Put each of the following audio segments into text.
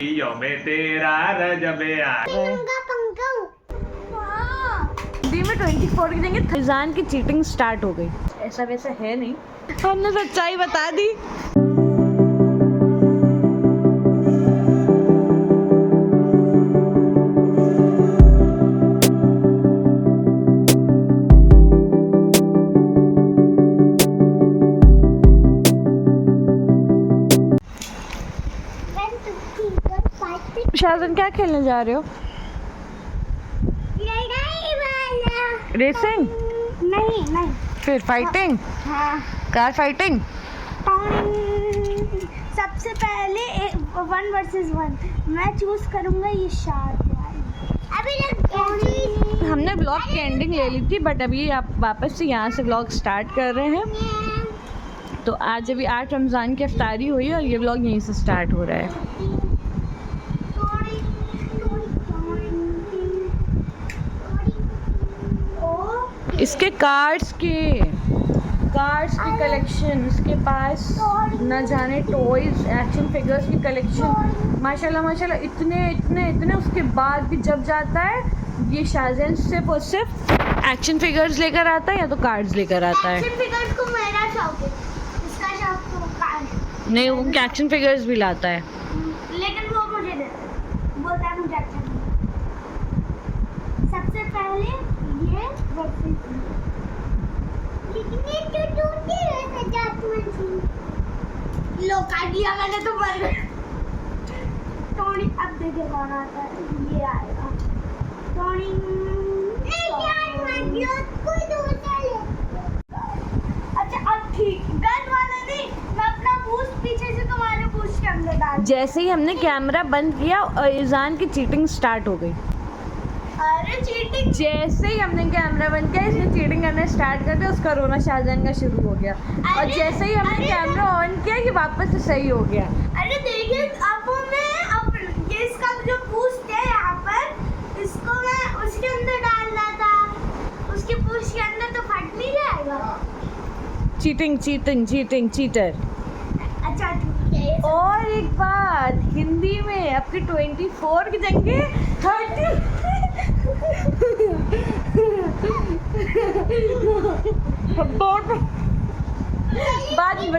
में तेरा रजबे आ दी में 24 की जगह फैजान की चीटिंग स्टार्ट हो गई। ऐसा वैसा है नहीं, हमने सच्चाई बता दी। शाहजहान क्या खेलने जा रहे हो? रेसिंग? नहीं फिर फाइटिंग? हाँ कार फाइटिंग? सबसे पहले 1 वर्सेस 1 मैं चूज करूंगा ये शार्क अभी हमने ब्लॉग की एंडिंग ले ली थी, बट अभी आप वापस से यहाँ से ब्लॉग स्टार्ट कर रहे हैं। तो आज अभी 8 रमज़ान की इफ्तारी हुई है और ये ब्लॉग यहीं से स्टार्ट हो रहा है। इसके कार्ड्स की कलेक्शन, इसके पास न जाने टॉयज, एक्शन फिगर्स की कलेक्शन, माशाल्लाह इतने। उसके बाद भी जब जाता है ये शाहजहान सिर्फ एक्शन फिगर्स लेकर आता है या तो कार्ड्स लेकर आता है। एक्शन फिगर्स को मेरा शौक है, इसका शौक तो कार्ड नहीं, वो एक्शन फिगर्स भी लाता है, लेकिन वो मुझे दे बोलता है मुझे अच्छा नहीं। सबसे पहले ये लो काट लिया मैंने तो मर टोनी। अब देखे कौन आता है, ये आएगा टोनी। अच्छा अब ठीक, गन वाला नहीं, मैं अपना बूस्ट पीछे से तुम्हारे बूस्ट के अंदर डाल। जैसे ही हमने कैमरा बंद किया ईजान की चीटिंग स्टार्ट हो गई। अरे चीटिंग, जैसे ही हमने कैमरा बंद किया इसने चीटिंग करना स्टार्ट कर दिया, उसका रोना शाहजहान का शुरू हो गया। और जैसे ही हमने कैमरा ऑन किया ये वापस से सही हो गया। अरे देखिए अब मैं ये इसका जो बूस्ट है यहाँ पर, इसको मैं उसके अंदर डाल रहा था, उसके बूस्ट के अंदर तो फट नहीं जाएगा। Cheating cheater. अच्छा ठीक है। और एक बात हिंदी में, आपकी 24 की जगह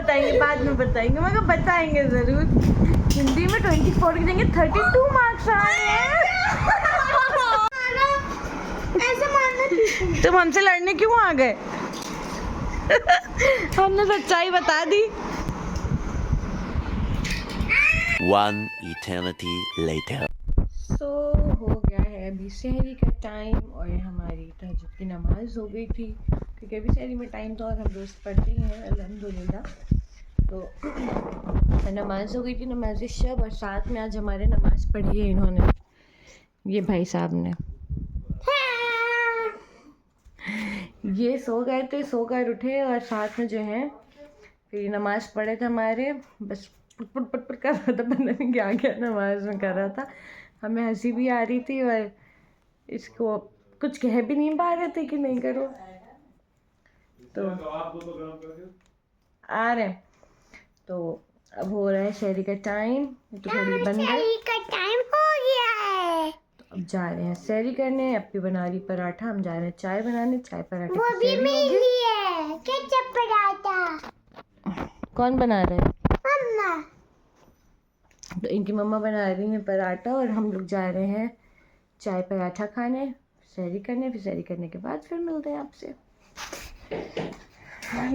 30 बाद में बताएंगे मगर बताएंगे जरूर। हिंदी में 24 की जगह 32 मार्क्स आए हैं। ऐसे मानना तुम हमसे लड़ने क्यों आ गए? हमने सच्चाई बता दी। One eternity later. सो हो गया है अभी सहरी का टाइम और हमारी तहज्जुद की नमाज़ हो गई थी, क्योंकि अभी सहरी में टाइम था और हम रोज़ पढ़ते हैं अल्हम्दुलिल्लाह। तो नमाज़ हो गई थी, नमाज शब, और साथ में आज हमारे नमाज़ पढ़ी है इन्होंने, ये भाई साहब ने। ये सो गए थे, सो कर उठे और साथ में जो है फिर नमाज़ पढ़े थे हमारे। बस पुट कर रहा था, पता नहीं क्या नमाज में कर रहा था। हमें हंसी भी आ रही थी और इसको कुछ कह भी नहीं पा रहे थे कि नहीं करो। तो आ रहे, तो अब हो रहा है शहरी का टाइम, तो थोड़ी बंद है, का टाइम हो गया है। तो अब जा रहे हैं सहरी करने। अपनी बना रही पराठा, हम जा रहे हैं चाय बनाने। चाय पराठे वो भी मेरे लिए केचप पराठा। कौन बना रहे हैं? मम्मा। तो इनकी मम्मा बना रही हैं पराठा और हम लोग जा रहे हैं चाय पराठा खाने, सहरी करने। फिर सहरी करने के बाद फिर मिलते हैं आपसे।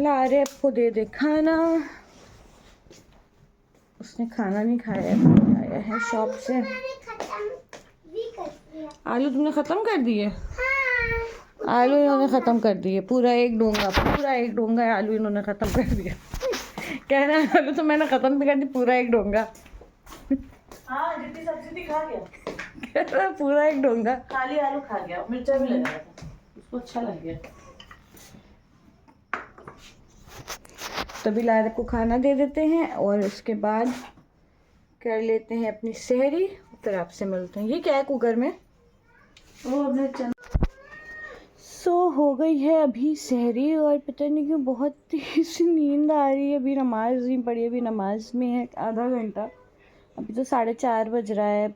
ला रहे आपको दे खाना, उसने खाना नहीं खाया, आया है शॉप से। आलू तुमने ख़त्म कर दिए? हाँ। आलू इन्होंने ख़त्म कर दिए, पूरा एक डोंगा आलू इन्होंने ख़त्म कर दिया। कह रहे हैं आलू तो मैंने ख़त्म भी कर दी, पूरा एक डोंगा। हाँ जितनी सब्जी थी खा गया, कह रहा पूरा एक डोंगा। खाली आलू खा गया, मिर्चा भी लगाया था, उसको अच्छा लग गया। तभी लारे को खाना दे देते हैं और उसके बाद कर लेते हैं अपनी सहरी, फिर आपसे मिलते हैं। ये क्या है कुकर में? वो अपने सो हो गई है अभी सहरी और पता नहीं क्यों बहुत तेज नींद आ रही है। अभी नमाज नहीं पढ़ी, अभी नमाज में है आधा घंटा, अभी तो 4:30 बज रहा है,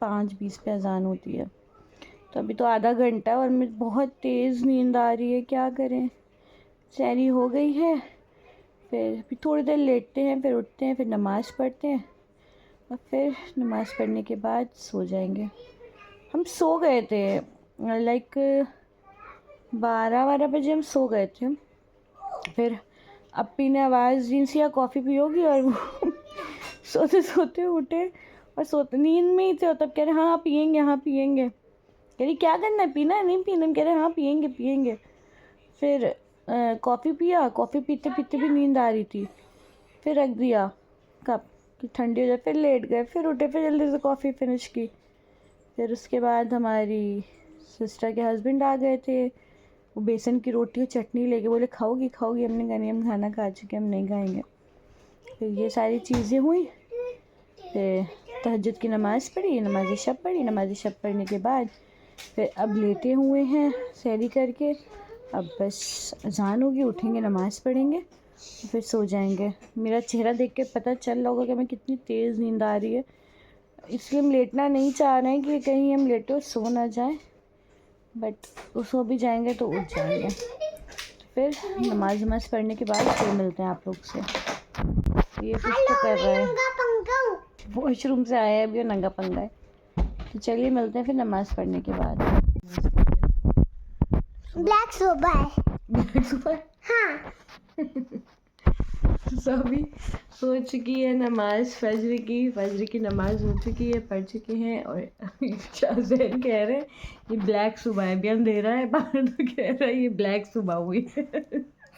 5:20 पे अजान होती है, तो अभी तो आधा घंटा और मुझे बहुत तेज़ नींद आ रही है। क्या करें, सहरी हो गई है, फिर अभी थोड़ी देर लेटते हैं, फिर उठते हैं, फिर नमाज़ पढ़ते हैं और फिर नमाज़ पढ़ने के बाद सो जाएंगे। हम सो गए थे लाइक 12 बजे हम सो गए थे। फिर अपी ने आवाज़ दी सी, कॉफ़ी पियोगी, और वो सोते सोते उठे और सोते नींद में ही थे, और तब कह रहे हाँ पियेंगे, हाँ पियेंगे। कह रही क्या करना है, पीना है, नहीं पीना? हम कह रहे हाँ पियेंगे पियेंगे। फिर कॉफ़ी पिया, कॉफ़ी पीते पीते भी नींद आ रही थी, फिर रख दिया कप कि ठंडी हो जाए, फिर लेट गए, फिर उठे, फिर जल्दी से कॉफ़ी फिनिश की। फिर उसके बाद हमारी सिस्टर के हस्बैंड आ गए थे, वो बेसन की रोटी और चटनी लेके बोले खाओगी खाओगी? हमने कहा नहीं, हम खाना खा चुके, हम नहीं खाएंगे। फिर ये सारी चीज़ें हुई, फिर तहज्जुद की नमाज़ पढ़ी, नमाज़ शब पढ़ी, नमाज़ शब पढ़ने के बाद फिर अब लेटे हुए हैं सहरी करके। अब बस अज़ान होगी, उठेंगे, नमाज़ पढ़ेंगे, फिर सो जाएंगे। मेरा चेहरा देख के पता चल रहा होगा कि मैं कितनी तेज़ नींद आ रही है, इसलिए हम लेटना नहीं चाह रहे हैं कि कहीं हम लेटे और सो ना जाएं, बट सो भी जाएंगे तो उठ जाएंगे। फिर नमाज पढ़ने के बाद फिर मिलते हैं आप लोग से। ये कुछ तो कर रहा है, वॉशरूम से आया है अभी और नंगा पंगा है। तो चलिए मिलते हैं फिर नमाज़ पढ़ने के बाद। ब्लैक सुबह हाँ। सभी सो चुकी है, नमाज फजर की नमाज हो चुकी है, पढ़ चुके हैं। और शाहजैन कह रहे हैं ये ब्लैक सुबह है, अभी अंधेरा है बाहर, तो कह रहा है ये ब्लैक सुबह हुई है।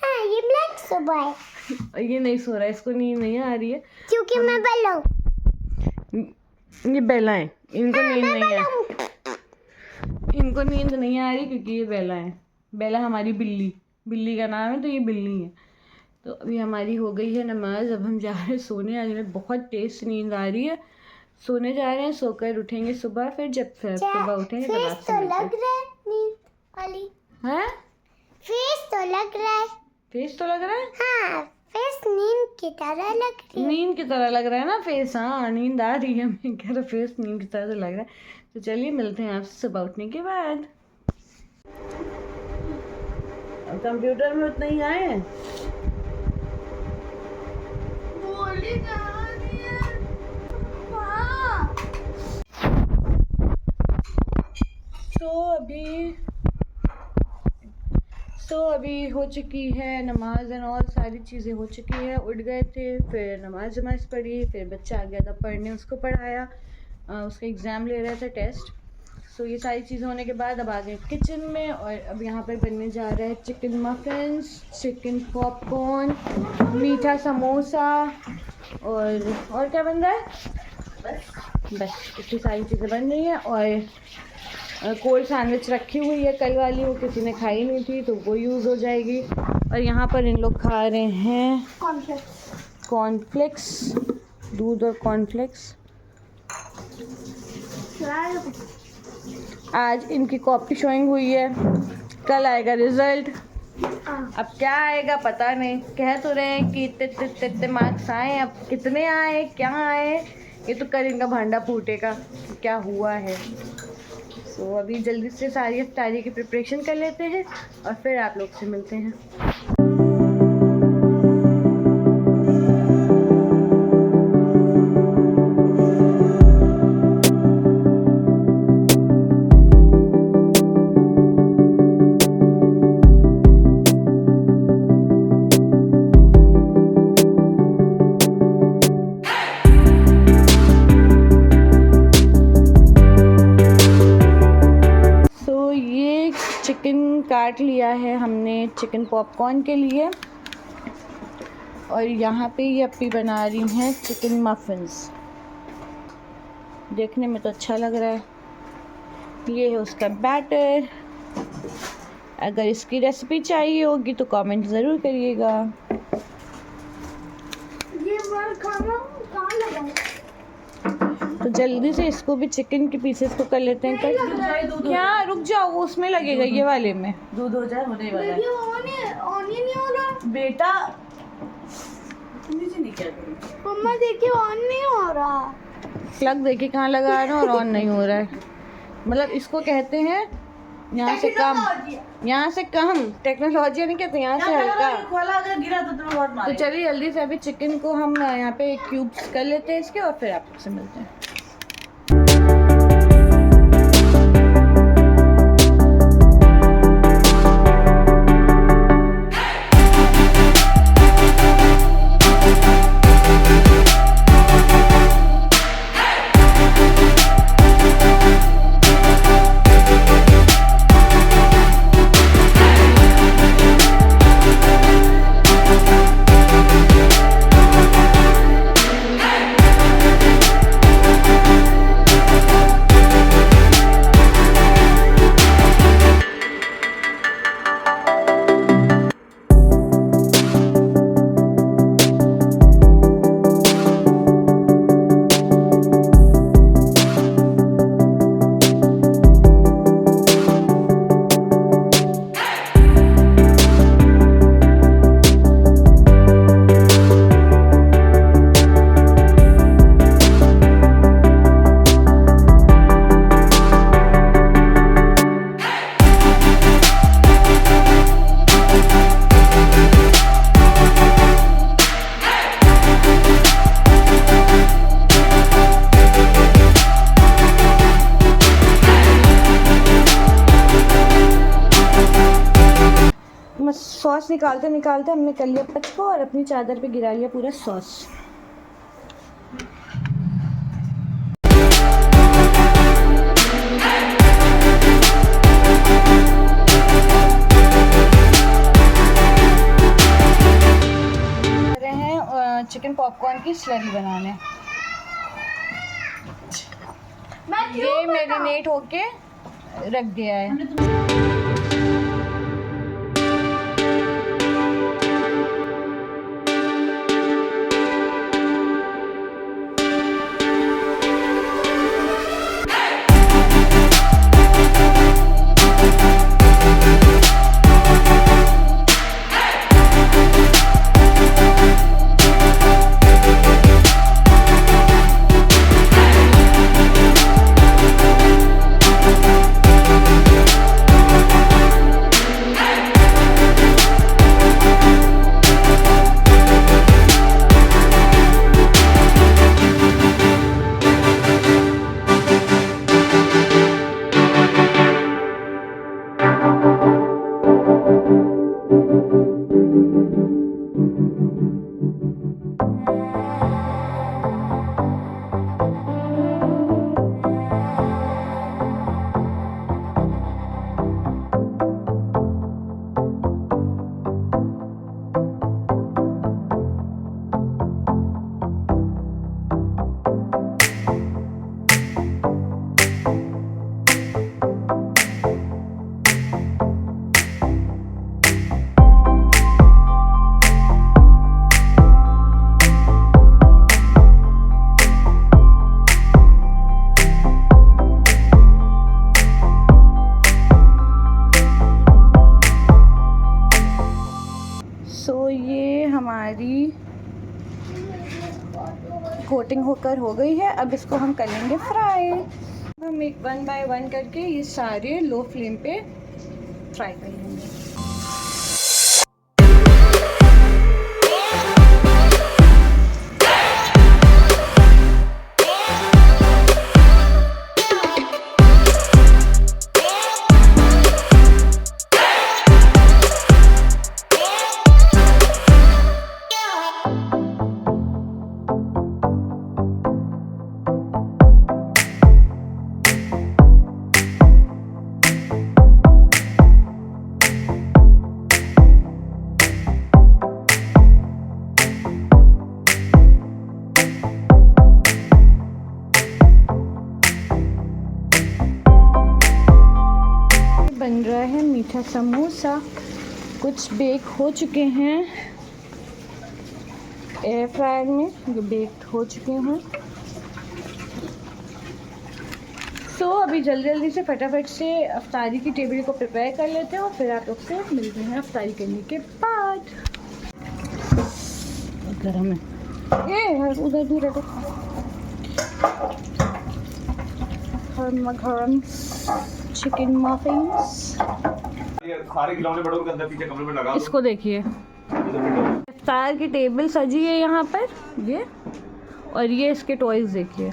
हाँ ये ब्लैक सुबह है। और ये नहीं सो रहा है, इसको नींद नहीं आ रही है क्योंकि मैं बेला हूँ। ये बेला है, इनको नींद नहीं है, इनको नींद नहीं आ रही क्योंकि ये बेला है। बेला हमारी बिल्ली का नाम है, तो ये बिल्ली है। तो अभी हमारी हो गई है नमाज, अब हम जा रहे हैं सोने। आज हमें बहुत तेज नींद आ रही है, सोने जा रहे हैं, सोकर उठेंगे सुबह। फिर जब सुबह उठेंगे तब आपसे तो लग रहा है नींद वाली हैं? फेस तो लग रहा है। फेस तो लग रहा है, हाँ फेस नींद की तरह लग रही है। नींद की तरह लग रहा है ना फेस? हाँ नींद आ रही है, मैं कह रहा फेस नींद की तरह से लग रहा है। तो चलिए मिलते हैं आपसे सुबह उठने के बाद। कंप्यूटर में उतना ही आए हैं, तो अभी हो चुकी है नमाज एंड ऑल, सारी चीज़ें हो चुकी है। उठ गए थे, फिर नमाज पढ़ी, फिर बच्चा आ गया था पढ़ने, उसको पढ़ाया, उसका एग्ज़ाम ले रहा था, टेस्ट। सो ये सारी चीज़ें होने के बाद अब आ गए किचन में, और अब यहाँ पर बनने जा रहा है चिकन मफिन्स, चिकन पॉपकॉर्न, मीठा समोसा, और क्या बन रहा है? बस इतनी सारी चीज़ें बन रही हैं। और कोल्ड सैंडविच रखी हुई है कल वाली, वो किसी ने खाई नहीं थी तो वो यूज़ हो जाएगी। और यहाँ पर इन लोग खा रहे हैं कॉर्नफ्लेक्स, दूध और कॉर्नफ्लेक्स। आज इनकी कॉपी शोइंग हुई है, कल आएगा रिज़ल्ट। अब क्या आएगा पता नहीं, कह तो रहे हैं कि इतने मार्क्स आए, अब कितने आए क्या आए ये तो कल इनका भांडा फूटेगा क्या हुआ है। तो अभी जल्दी से सारी इफ्तारी की प्रिपरेशन कर लेते हैं और फिर आप लोग से मिलते हैं। चिकन काट लिया है हमने चिकन पॉपकॉर्न के लिए, और यहाँ पे ये अपी बना रही हैं चिकन मफिन्स। देखने में तो अच्छा लग रहा है। ये है उसका बैटर। अगर इसकी रेसिपी चाहिए होगी तो कमेंट ज़रूर करिएगा। ये खाना कहाँ लगा? तो जल्दी से इसको भी चिकन के पीसेस को कर लेते हैं कट। क्या रुक जाओ, वो उसमें लगेगा, ये वाले में दूध हो जाए, होने वाला है ऑन ही नहीं हो रहा बेटा। नीचे नहीं क्या करूं? मम्मा देखिए ऑन नहीं हो रहा। प्लग देखिए कहाँ लगा रहा हूँ और ऑन नहीं हो रहा है। मतलब इसको कहते हैं यहाँ से कम, यहाँ से कम टेक्नोलॉजी नहीं कहते, यहाँ से हल्का। खोला अगर गिरा तो तुम्हें बहुत तो मारेगा। चलिए जल्दी से अभी चिकन को हम यहाँ पे क्यूब्स कर लेते हैं इसके, और फिर आपसे मिलते हैं। सॉस निकालते निकालते हमने कर लिया पच को और अपनी चादर पे गिरा लिया पूरा सॉस। चिकन पॉपकॉर्न की स्लरी बनाने, ये मैरिनेट होके रख दिया है। हमारी कोटिंग होकर हो गई है। अब इसको हम कर लेंगे फ्राई। हम एक 1 बाय 1 करके ये सारे लो फ्लेम पे फ्राई कर लेंगे। बन रहा है मीठा समोसा। कुछ बेक हो चुके हैं एयर फ्रायर में, जो बेक्ड हो चुके हैं। सो अभी जल्दी जल्दी से फटाफट से अफ्तारी की टेबल को प्रिपेयर कर लेते हैं और फिर आप लोग से मिलते हैं अफ्तारी करने के बाद। गरम है ये, उधर दूर रखो। गरम चिकन मफिन्स। ये सारे खिलौने बड़ों के अंदर पीछे कमरे में लगा दो। इसको देखिए, इफ्तार की टेबल सजी है यहाँ पर ये, और ये इसके टॉयज देखिए।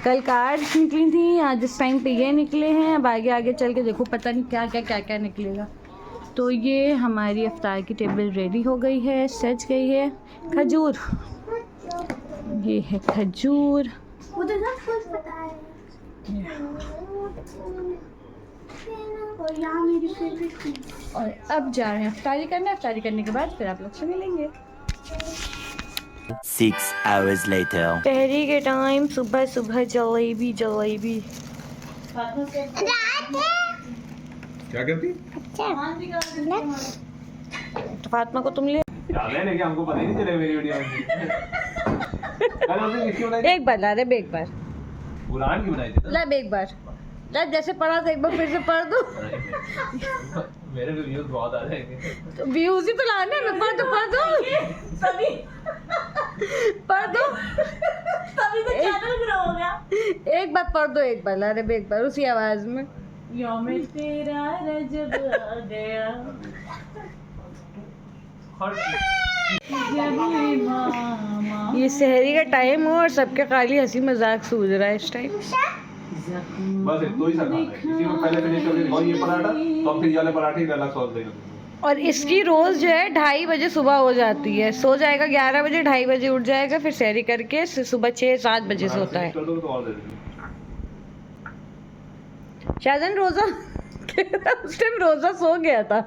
कल कार्ड्स निकली थी, आज इस टाइम पे ये निकले हैं। अब आगे आगे चल के देखो पता नहीं क्या क्या निकलेगा। तो ये हमारी इफ्तार की टेबल रेडी हो गई है, सज गई है। खजूर, ये है खजूर। मुझे सब कुछ पता है। और यहाँ मेरी फेवरेट चीज़। और अब जा रहे हैं इफ्तारी करने। इफ्तारी करने के बाद फिर आप लोग से मिलेंगे। 6 hours later. शहरी के टाइम सुबह सुबह जलेबी जलेबी। क्या कहती? तो फातिमा को तुम ले डाले लेके हमको पता ही नहीं चले मेरी वीडियो में। कल हमने किसकी बनाई थी? एक बार ला रे, एक बार कुरान की बनाई थी ना? ला, एक बार ला। जैसे पढ़ा था एक बार फिर से पढ़ दो। मेरे भी व्यूज बहुत आ जाएंगे। तो व्यूज ही तो लाने हैं। पढ़ दो तभी पढ़ दो। तभी तो चैनल ग्रो हो गया। एक बार पढ़ दो, एक बार ला रे, एक बार उसी आवाज में। यौम तेरा रजब आ गया, ये सहरी का टाइम हो और सबके खाली हंसी मजाक सूझ रहा है इस टाइम। बस एक तो ही सका है। इसी में पहले फिनिश कर देंगे और ये पराठा तो फिर ये वाले पराठे अलग सॉस देंगे। और इसकी रोज जो है 2:30 बजे सुबह हो जाती है। सो जाएगा 11 बजे, 2:30 बजे उठ जाएगा, फिर सहरी करके सुबह 6-7 बजे सोता है। कर दो तो और दे देंगे। शाहजहान रोजा उस टाइम रोजा सो गया था।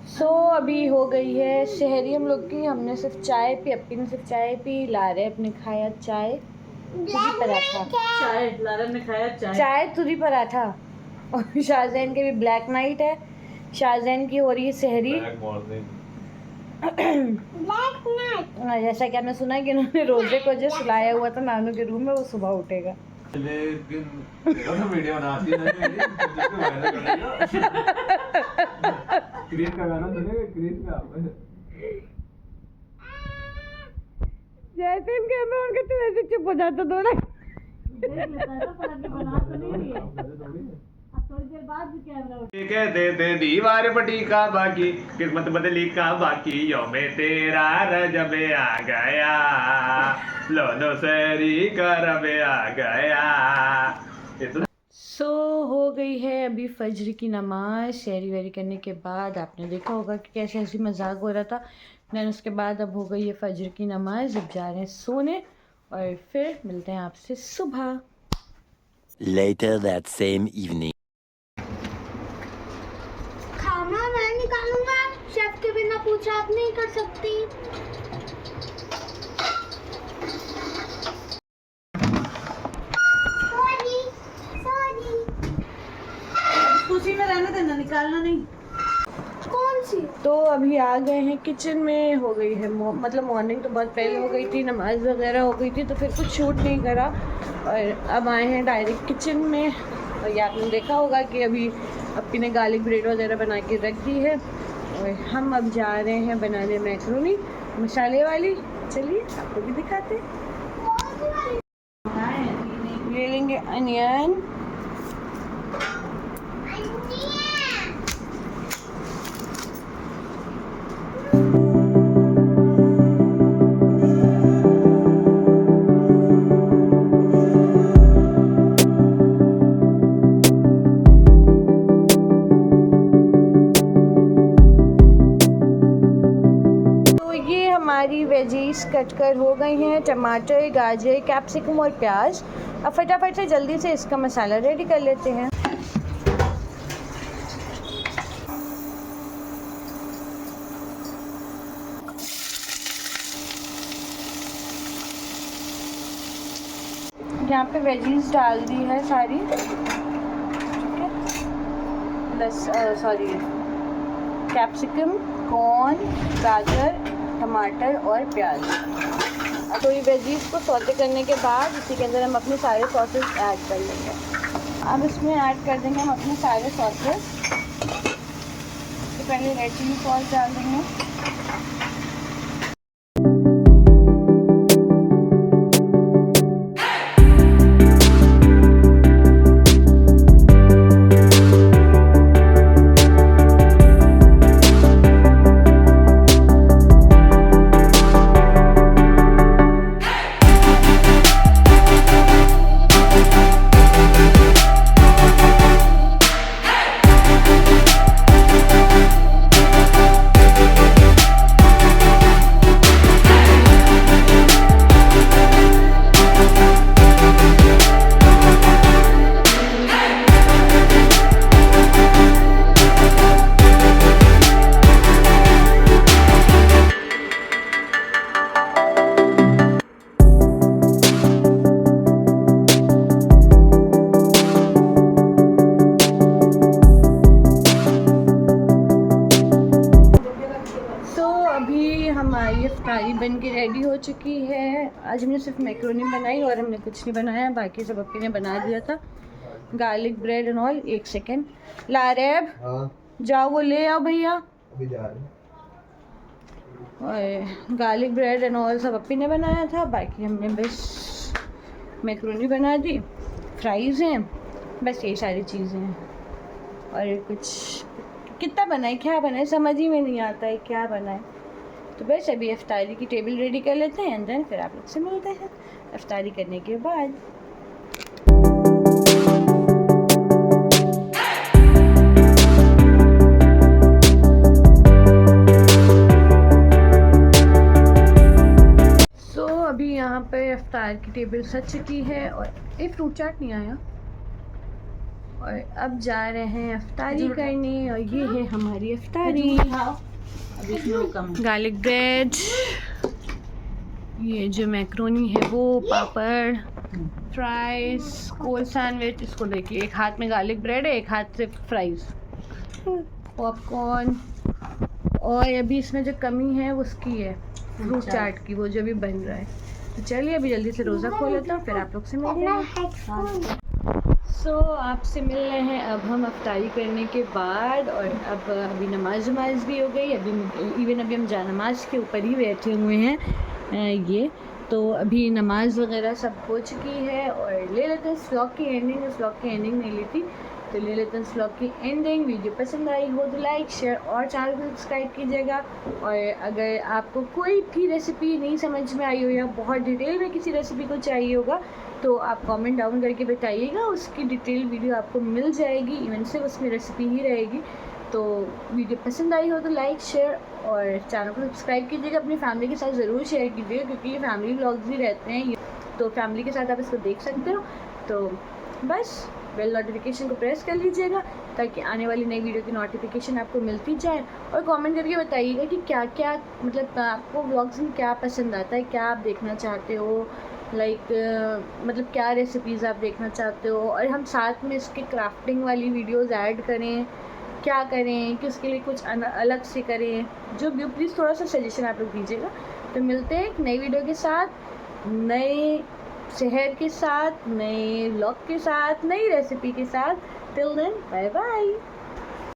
सो अभी हो गई है शहरी हम लोग की। हमने सिर्फ चाय पी, अपनी ने सिर्फ चाय पी। लारे अपने खाया चाय तुरी पराठा। चाय लारा ने खाया चाय तुरी पराठा। और शाहजहान के भी ब्लैक नाइट है। शाहजहान की हो रही है सहरी। Black morning. जैसा कि आपने सुना है कि उन्होंने रोजे को जो सुलाया हुआ था नानू के रूम में, वो सुबह उठेगा। लेकिन वीडियो बनाती है क्रिस का गाना सुनेगा? क्रिस का जैसे इनके में उनके तो वैसे चुप हो जाता थोड़ा। कहते थे दीवार पटी का बाकी, किस्मत बदली का बाकी, यौमे तेरा रजब आ गया, लोनो सरी का रब आ गया। सो हो गई है अभी फजर की नमाज। शहरी वहरी करने के बाद आपने देखा होगा कि कैसे हंसी मजाक हो रहा था। देन उसके बाद अब हो गई है फजर की नमाज। अब जा रहे हैं सोने और फिर मिलते हैं आपसे सुबह। Later that same evening. खाना मैं निकालूंगा, शेफ के बिना पूछा आप नहीं कर सकती। उसी में रहने देना, निकालना नहीं। कौन सी? तो अभी आ गए हैं किचन में। हो गई है मतलब मॉर्निंग तो बहुत पहले हो गई थी, नमाज वगैरह हो गई थी, तो फिर कुछ शूट नहीं करा। और अब आए हैं डायरेक्ट किचन में। और ये आपने देखा होगा कि अभी अपनी ने गार्लिक ब्रेड वगैरह बना के रख दी है। और हम अब जा रहे हैं बनाने मैक्रोनी मसाले वाली। चलिए आपको भी दिखाते। ले लेंगे अनियन, हमारी वेजीज कटकर हो गई हैं। टमाटर, गाजर, कैप्सिकम और प्याज। अब फटाफट से जल्दी से इसका मसाला रेडी कर लेते हैं। यहाँ पे वेजीज डाल दी है सारी, ठीक है। प्लस सॉरी कैप्सिकम, कॉर्न, गाजर, टमाटर और प्याज। तो ये वेजीज को सौते करने के बाद इसी के अंदर हम अपने सारे सॉसेस ऐड कर लेंगे। अब इसमें ऐड कर देंगे हम अपने सारे सॉसेस। तो पहले रेड चिली सॉस डाल देंगे, चुकी है। आज हमने सिर्फ मैक्रोनी बनाई और हमने कुछ नहीं बनाया, बाकी सब अप्पी ने बना दिया था। Garlic bread and all. 1 second Laraib, जाओ वो ले आओ भैया। अभी जा रहे हैं। और गार्लिक ब्रेड एंड ऑल सब अप्पी ने बनाया था, बाकी हमने बस मैक्रोनी बना दी, फ्राइज़ हैं, बस ये सारी चीज़ें हैं। और कुछ कितना बनाए, क्या बनाए, समझ ही में नहीं आता है क्या बनाए। तो बस अभी इफ्तारी की टेबल रेडी कर लेते हैं एंड देन फिर आप लोग से मिलते हैं इफ्तारी करने के बाद। अभी यहाँ पे इफ्तार की टेबल सज चुकी है और एक फ्रूट चाट नहीं आया और अब जा रहे हैं इफ्तारी करने। और ये है हमारी इफ्तारी। गार्लिक ब्रेड, ये जो मैक्रोनी है वो, पापड़, फ्राइज, कोल्ड सैंडविच। इसको देखिए, एक हाथ में गार्लिक ब्रेड है, एक हाथ से फ्राइज, पॉपकॉर्न। और अभी इसमें जो कमी है उसकी है फ्रूट चाट की, वो जो भी बन रहा है। तो चलिए अभी जल्दी से रोज़ा खोल लेता हूँ, फिर आप लोग से मिलते हैं। सो आपसे मिल रहे हैं अब हम इफ्तारी करने के बाद। और अब अभी नमाज भी हो गई, अभी हम जा नमाज के ऊपर ही बैठे हुए हैं। ये तो अभी नमाज वगैरह सब हो चुकी है और ले लेते हैं इस व्लॉग की एंडिंग। इस व्लॉग की एंडिंग नहीं ली थी तो ले लेते हैं इस व्लॉग की एंडिंग। वीडियो पसंद आई हो तो लाइक, शेयर और चैनल को सब्सक्राइब कीजिएगा। और अगर आपको कोई भी रेसिपी नहीं समझ में आई हो या बहुत डिटेल में किसी रेसिपी को चाहिए होगा तो आप कमेंट डाउन करके बताइएगा, उसकी डिटेल वीडियो आपको मिल जाएगी। इवन सिर्फ उसमें रेसिपी ही रहेगी। तो वीडियो पसंद आई हो तो लाइक, शेयर और चैनल को सब्सक्राइब कीजिएगा। अपनी फैमिली के साथ ज़रूर शेयर कीजिएगा क्योंकि ये फैमिली व्लॉग्स ही रहते हैं, तो फैमिली के साथ आप इसको देख सकते हो। तो बस बेल नोटिफिकेशन को प्रेस कर लीजिएगा ताकि आने वाली नई वीडियो की नोटिफिकेशन आपको मिलती जाए। और कमेंट करके बताइएगा कि क्या क्या मतलब आपको व्लॉग्स में क्या पसंद आता है, क्या आप देखना चाहते हो, मतलब क्या रेसिपीज़ आप देखना चाहते हो। और हम साथ में इसके क्राफ्टिंग वाली वीडियोज़ ऐड करें, क्या करें कि उसके लिए कुछ अलग से करें, जो भी प्लीज़ थोड़ा सा सजेशन आप लोग दीजिएगा। तो मिलते हैं एक नई वीडियो के साथ, नए शहर के साथ, नए व्लॉग के साथ, नई रेसिपी के साथ। Till then bye bye.